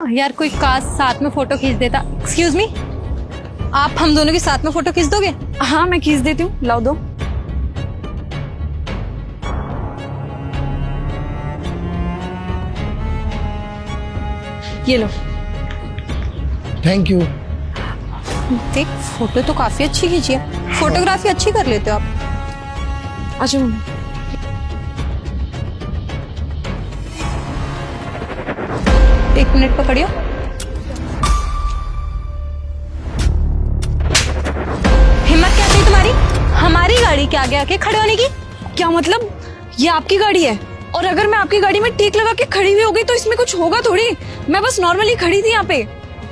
यार कोई काश साथ में फोटो खींच देता। एक्सक्यूज मी, आप हम दोनों की साथ में फोटो खींच दोगे? हाँ मैं खींच देती हूँ, लाओ दो। ये लो। Thank you. देख फोटो तो काफी अच्छी खींची है, फोटोग्राफी अच्छी कर लेते हो आप। अच्छा मम्मी। एक मिनट पकड़ियो। हिम्मत कैसी है तुम्हारी हमारी गाड़ी के आगे आके खड़े होने की? क्या मतलब? ये आपकी गाड़ी है और अगर मैं आपकी गाड़ी में टीक लगा के खड़ी हुई हो गई तो इसमें कुछ होगा थोड़ी। मैं बस नॉर्मली खड़ी थी यहाँ पे,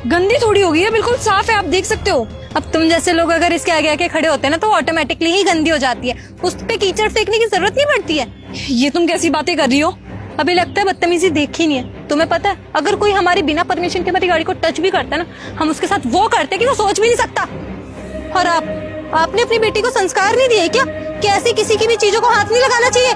गंदी थोड़ी हो गई है, बिल्कुल साफ है, आप देख सकते हो। अब तुम जैसे लोग अगर इसके आगे आके खड़े होते हैं ना तो ऑटोमेटिकली ही गंदी हो जाती है, उस पे कीचड़ फेंकने की जरूरत नहीं पड़ती है। ये तुम कैसी बातें कर रही हो? अभी लगता है बदतमीजी देखी नहीं है। तुम्हें पता है अगर कोई हमारी बिना परमिशन के हमारी गाड़ी को टच भी करता है ना, हम उसके साथ वो करते कि वो सोच भी नहीं सकता। और आपने अपनी बेटी को संस्कार नहीं दिए क्या? कैसे किसी की भी चीजों को हाथ नहीं लगाना चाहिए?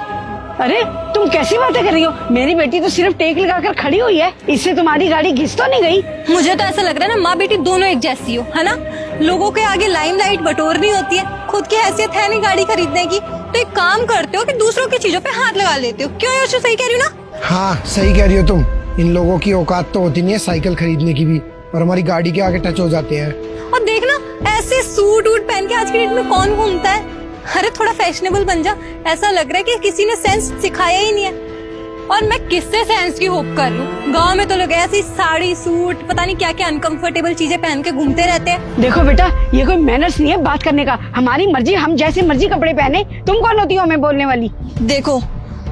अरे तुम कैसी बातें कर रही हो? मेरी बेटी तो सिर्फ टेक लगाकर खड़ी हुई है, इससे तुम्हारी गाड़ी घिस तो नहीं गई? मुझे तो ऐसा लग रहा है ना माँ बेटी दोनों एक जैसी हो, है ना? लोगों के आगे लाइमलाइट बटोरनी होती है, खुद की हैसियत है नहीं गाड़ी खरीदने की, तो एक काम करते हो कि दूसरों की चीजों पे हाथ लगा लेते हो। क्यों योशु, सही कह रही हो ना? हाँ सही कह रही हो तुम। इन लोगों की औकात तो होती नहीं है साइकिल खरीदने की भी, और हमारी गाड़ी के आगे टच हो जाते हैं। और देखना ऐसे सूट वूट पहन के आज की डेट में कौन घूमता है? अरे थोड़ा फैशनेबल बन जा। ऐसा लग रहा है कि किसी ने सेंस सिखाया ही नहीं है। और मैं किससे सेंस की होप कर लूं? गांव में तो लोग ऐसी साड़ी सूट पता नहीं क्या क्या अनकंफर्टेबल चीजें पहन के घूमते रहते हैं। देखो बेटा, ये कोई मैनर्स नहीं है बात करने का। हमारी मर्जी, हम जैसे मर्जी कपड़े पहने। तुम कौन होती हो हमें बोलने वाली? देखो,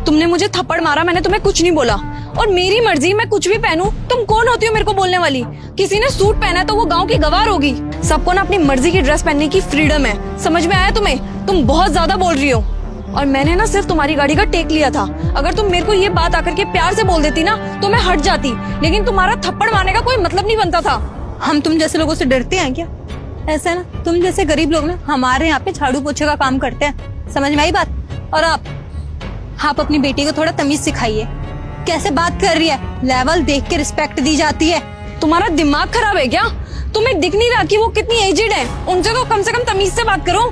तुमने मुझे थप्पड़ मारा, मैंने तुम्हें कुछ नहीं बोला, और मेरी मर्जी, मैं कुछ भी पहनूं। तुम कौन होती हो मेरे को बोलने वाली? किसी ने सूट पहना है तो वो गांव की गवार होगी। सबको ना अपनी मर्जी की ड्रेस पहनने की फ्रीडम है, समझ में आया तुम्हें? तुम बहुत ज्यादा बोल रही हो। और मैंने ना सिर्फ तुम्हारी गाड़ी का टेक लिया था। अगर तुम मेरे को ये बात आकर के प्यार से बोल देती ना तो मैं हट जाती, लेकिन तुम्हारा थप्पड़ मारने का कोई मतलब नहीं बनता था। हम तुम जैसे लोगों से डरते हैं क्या? ऐसा है ना, तुम जैसे गरीब लोग ना हमारे यहाँ पे झाड़ू पोछे का काम करते हैं, समझ में आई बात? और आप अपनी बेटी को थोड़ा तमीज सिखाइए। कैसे बात कर रही है, लेवल देख के रिस्पेक्ट दी जाती है। तुम्हारा दिमाग खराब है क्या? तुम्हें दिख नहीं रहा कि वो कितनी एजेड है? उनसे तो कम से कम तमीज से बात करो।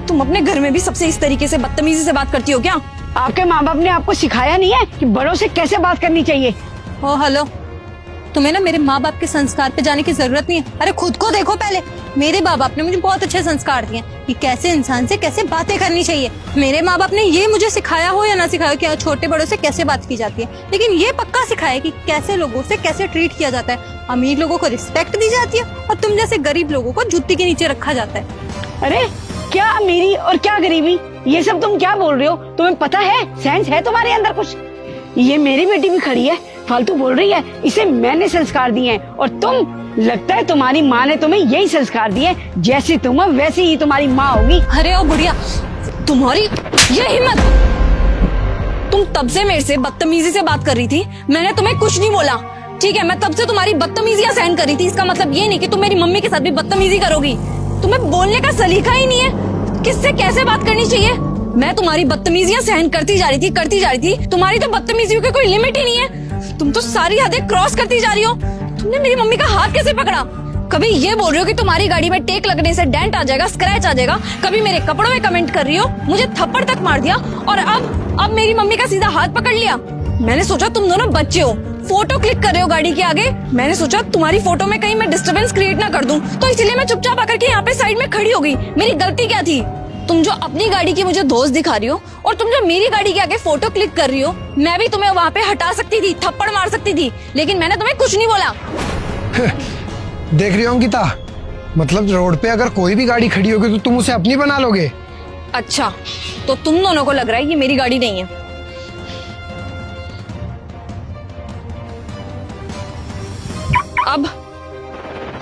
तुम अपने घर में भी सबसे इस तरीके से बदतमीजी से बात करती हो क्या? आपके माँ बाप ने आपको सिखाया नहीं है कि बड़ों से कैसे बात करनी चाहिए? ओ हेलो, तुम्हें ना मेरे माँ बाप के संस्कार पे जाने की जरूरत नहीं है। अरे खुद को देखो पहले। मेरे माँ बाप ने मुझे बहुत अच्छे संस्कार दिए कि कैसे इंसान से कैसे बातें करनी चाहिए। मेरे माँ बाप ने ये मुझे सिखाया हो या ना सिखाया कि छोटे बड़ों से कैसे बात की जाती है, लेकिन ये पक्का सिखाया कि कैसे लोगों से कैसे ट्रीट किया जाता है। अमीर लोगों को रिस्पेक्ट दी जाती है और तुम जैसे गरीब लोगों को जुत्ती के नीचे रखा जाता है। अरे क्या अमीरी और क्या गरीबी, ये सब तुम क्या बोल रहे हो? तुम्हें पता है, सेंस है तुम्हारे अंदर कुछ? ये मेरी बेटी भी खड़ी है, फालतू बोल रही है। इसे मैंने संस्कार दिए हैं और तुम, लगता है तुम्हारी माँ ने तुम्हें यही संस्कार दिए। जैसी तुम हो वैसी ही तुम्हारी माँ होगी। अरे ओ बुढ़िया, तुम्हारी ये हिम्मत! तुम तब से मेरे से बदतमीजी से बात कर रही थी, मैंने तुम्हें कुछ नहीं बोला, ठीक है? मैं तब से तुम्हारी बदतमीजियां सहन कर रही थी, इसका मतलब ये नहीं कि तुम मेरी मम्मी के साथ भी बदतमीजी करोगी। तुम्हें बोलने का सलीका ही नहीं है, किससे कैसे बात करनी चाहिए। मैं तुम्हारी बदतमीजियां सहन करती जा रही थी। तुम्हारी तो बदतमीजियों की कोई लिमिट ही नहीं है। तुम तो सारी हदें क्रॉस करती जा रही हो। तुमने मेरी मम्मी का हाथ कैसे पकड़ा? कभी ये बोल रही हो कि तुम्हारी गाड़ी में टेक लगने से डेंट आ जाएगा, स्क्रैच आ जाएगा, कभी मेरे कपड़ों में कमेंट कर रही हो, मुझे थप्पड़ तक मार दिया, और अब मेरी मम्मी का सीधा हाथ पकड़ लिया। मैंने सोचा तुम दोनों बच्चे हो, फोटो क्लिक कर रहे हो गाड़ी के आगे। मैंने सोचा तुम्हारी फोटो में कहीं मैं डिस्टर्बेंस क्रिएट ना कर दूं, तो इसलिए मैं चुपचाप आकर के यहाँ पे साइड में खड़ी हो गई। मेरी गलती क्या थी? तुम जो अपनी गाड़ी की मुझे दोस्त दिखा रही हो और तुम जो मेरी गाड़ी के आगे फोटो क्लिक कर रही हो, मैं भी तुम्हें वहाँ पे हटा सकती थी, थप्पड़ मार सकती थी, लेकिन मैंने तुम्हें कुछ नहीं बोला। देख रही हो अंकिता, मतलब रोड पे अगर कोई भी गाड़ी खड़ी होगी तो तुम उसे अपनी बना लोगे? अच्छा, तो तुम दोनों को लग रहा है ये मेरी गाड़ी नहीं है। अब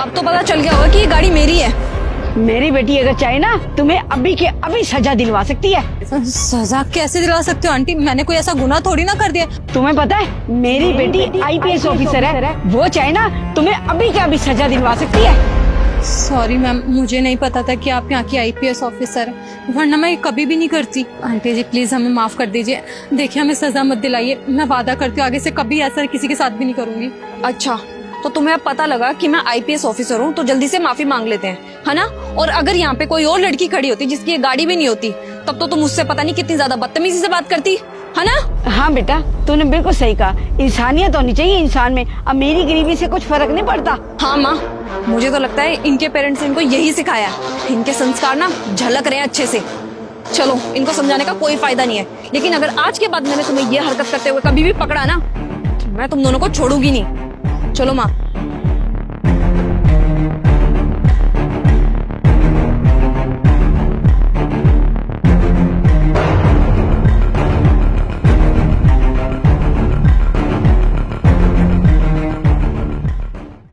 तो पता चल गया होगा कि ये गाड़ी मेरी है। मेरी बेटी अगर चाहे ना, तुम्हें अभी के अभी सजा दिलवा सकती है। सजा कैसे दिलवा सकते हो आंटी? मैंने कोई ऐसा गुनाह थोड़ी ना कर दिया। तुम्हें पता है, मेरी बेटी IPS ऑफिसर है, वो चाहे ना तुम्हें अभी के अभी सजा दिलवा सकती है। सॉरी मैम, मुझे नहीं पता था कि आप यहाँ की IPS ऑफिसर है, वरना मैं कभी भी नहीं करती। आंटी जी प्लीज हमें माफ कर दीजिए। देखिए हमें सजा मत दिलाइए, मैं वादा करती हूँ आगे से कभी ऐसा किसी के साथ भी नहीं करूंगी। अच्छा, तो तुम्हें अब पता लगा कि मैं आईपीएस ऑफिसर हूँ, तो जल्दी से माफी मांग लेते हैं, है ना? और अगर यहाँ पे कोई और लड़की खड़ी होती जिसकी ये गाड़ी भी नहीं होती, तब तो तुम मुझसे पता नहीं कितनी ज्यादा बदतमीजी से बात करती, है ना? हाँ बेटा, तूने बिल्कुल सही कहा। इंसानियत होनी चाहिए इंसान में। अब मेरी गरीबी से कुछ फर्क नहीं पड़ता। हाँ माँ, मुझे तो लगता है इनके पेरेंट्स ने इनको यही सिखाया है। इनके संस्कार ना झलक रहे हैं अच्छे से। चलो, इनको समझाने का कोई फायदा नहीं है, लेकिन अगर आज के बाद मैंने तुम्हें ये हरकत करते हुए कभी भी पकड़ा ना, तो मैं तुम दोनों को छोड़ूंगी नहीं। चलो माँ,